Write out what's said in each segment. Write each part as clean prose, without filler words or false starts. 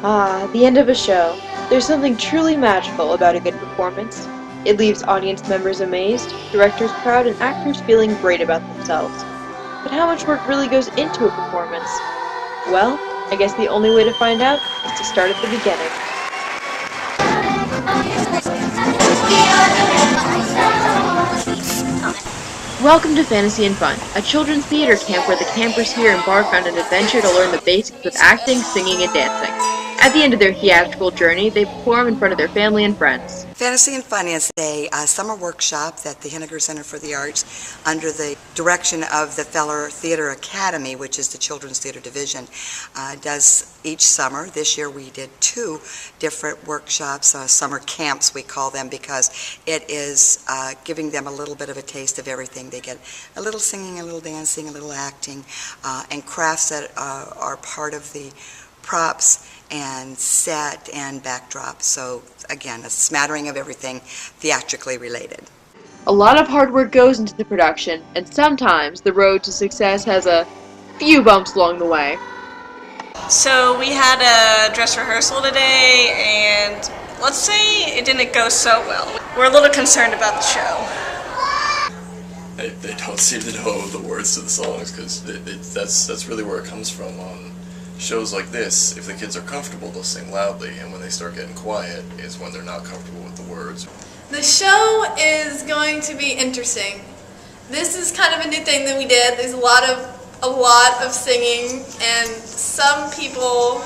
Ah, the end of a show. There's something truly magical about a good performance. It leaves audience members amazed, directors proud, and actors feeling great about themselves. But how much work really goes into a performance? Well, I guess the only way to find out is to start at the beginning. Welcome to Fantasy and Fun, a children's theater camp where the campers here embark on an adventure to learn the basics of acting, singing, and dancing. At the end of their theatrical journey, they perform in front of their family and friends. Fantasy and Fun is a summer workshop that the Henniger Center for the Arts, under the direction of the Feller Theater Academy, which is the Children's Theater Division, does each summer. This year we did 2 different workshops, summer camps we call them, because it is giving them a little bit of a taste of everything. They get a little singing, a little dancing, a little acting, and crafts that are part of the props and set and backdrop. So again, a smattering of everything theatrically related. A lot of hard work goes into the production, and sometimes the road to success has a few bumps along the way. So we had a dress rehearsal today, and let's say it didn't go so well. We're a little concerned about the show. They don't seem to know the words to the songs, because that's really where it comes from. On shows like this, if the kids are comfortable, they'll sing loudly, and when they start getting quiet is when they're not comfortable with the words. The show is going to be interesting. This is kind of a new thing that we did. There's a lot of singing, and some people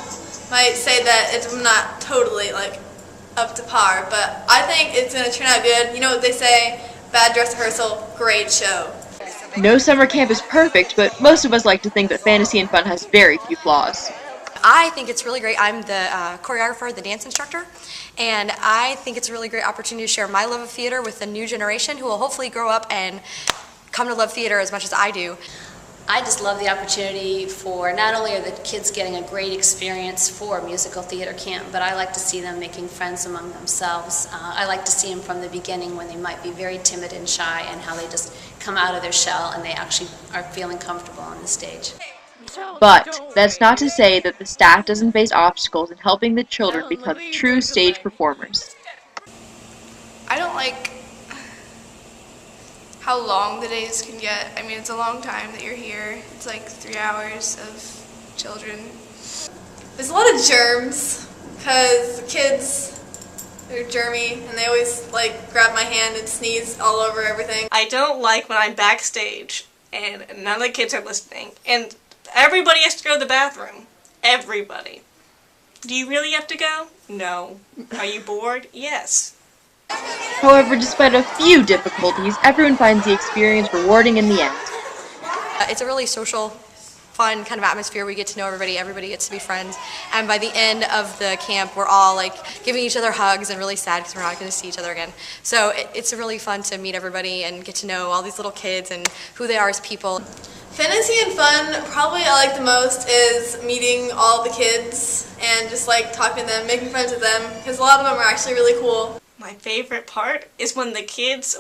might say that it's not totally up to par, but I think it's going to turn out good. You know what they say, bad dress rehearsal, great show. No summer camp is perfect, but most of us like to think that Fantasy and Fun has very few flaws. I think it's really great. I'm the choreographer, the dance instructor, and I think it's a really great opportunity to share my love of theater with the new generation who will hopefully grow up and come to love theater as much as I do. I just love the opportunity for not only are the kids getting a great experience for musical theater camp, but I like to see them making friends among themselves. I like to see them from the beginning when they might be very timid and shy, and how they just come out of their shell and they actually are feeling comfortable on the stage. But that's not to say that the staff doesn't face obstacles in helping the children become true stage performers. I don't like how long the days can get. I mean, it's a long time that you're here. It's like 3 hours of children. There's a lot of germs, because the kids are germy, and they always grab my hand and sneeze all over everything. I don't like when I'm backstage and none of the kids are listening, and everybody has to go to the bathroom. Everybody. Do you really have to go? No. Are you bored? Yes. However, despite a few difficulties, everyone finds the experience rewarding in the end. It's a really social, fun kind of atmosphere. We get to know everybody, everybody gets to be friends, and by the end of the camp, we're all giving each other hugs and really sad because we're not going to see each other again. So it's really fun to meet everybody and get to know all these little kids and who they are as people. Fantasy and Fun, probably I like the most is meeting all the kids and just talking to them, making friends with them, because a lot of them are actually really cool. My favorite part is when the kids,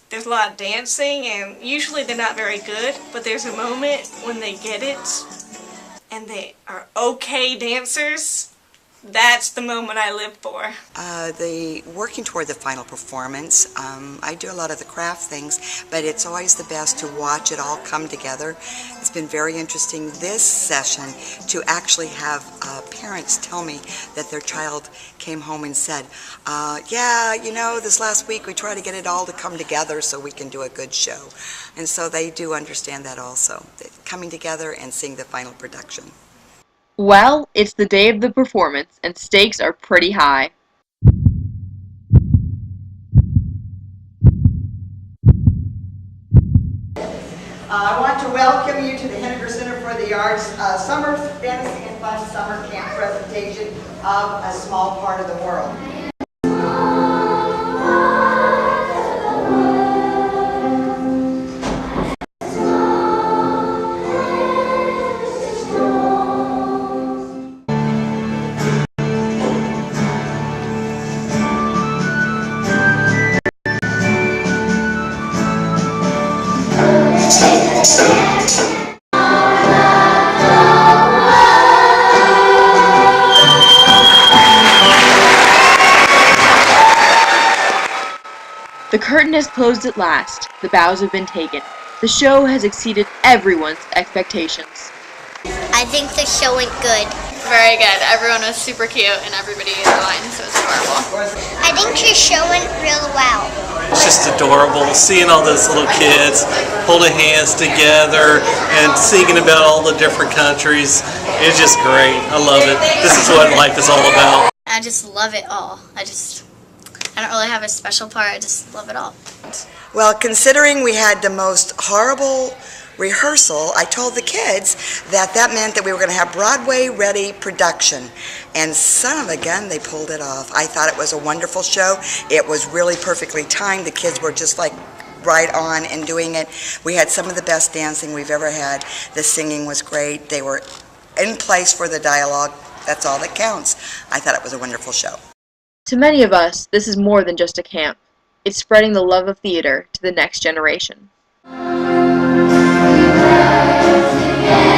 there's a lot of dancing, and usually they're not very good, but there's a moment when they get it, and they are okay dancers. That's the moment I live for. The working toward the final performance, I do a lot of the craft things, but it's always the best to watch it all come together. It's been very interesting this session to actually have parents tell me that their child came home and said, yeah, this last week we tried to get it all to come together so we can do a good show. And so they do understand that also, coming together and seeing the final production. Well, it's the day of the performance, and stakes are pretty high. I want to welcome you to the Henniger Center for the Arts Summer Fantasy and Fun Summer Camp presentation of A Small Part of the World. The curtain has closed at last. The bows have been taken. The show has exceeded everyone's expectations. I think the show went good. Very good. Everyone was super cute and everybody is fine, so it's adorable. I think the show went real well. It's just adorable seeing all those little kids holding hands together and singing about all the different countries. It's just great. I love it. This is what life is all about. I just love it all. I don't really have a special part. I just love it all. Well, considering we had the most horrible rehearsal, I told the kids that meant that we were going to have Broadway-ready production. And son of a gun, they pulled it off. I thought it was a wonderful show. It was really perfectly timed. The kids were just like right on in doing it. We had some of the best dancing we've ever had. The singing was great. They were in place for the dialogue. That's all that counts. I thought it was a wonderful show. To many of us, this is more than just a camp. It's spreading the love of theater to the next generation. Yeah.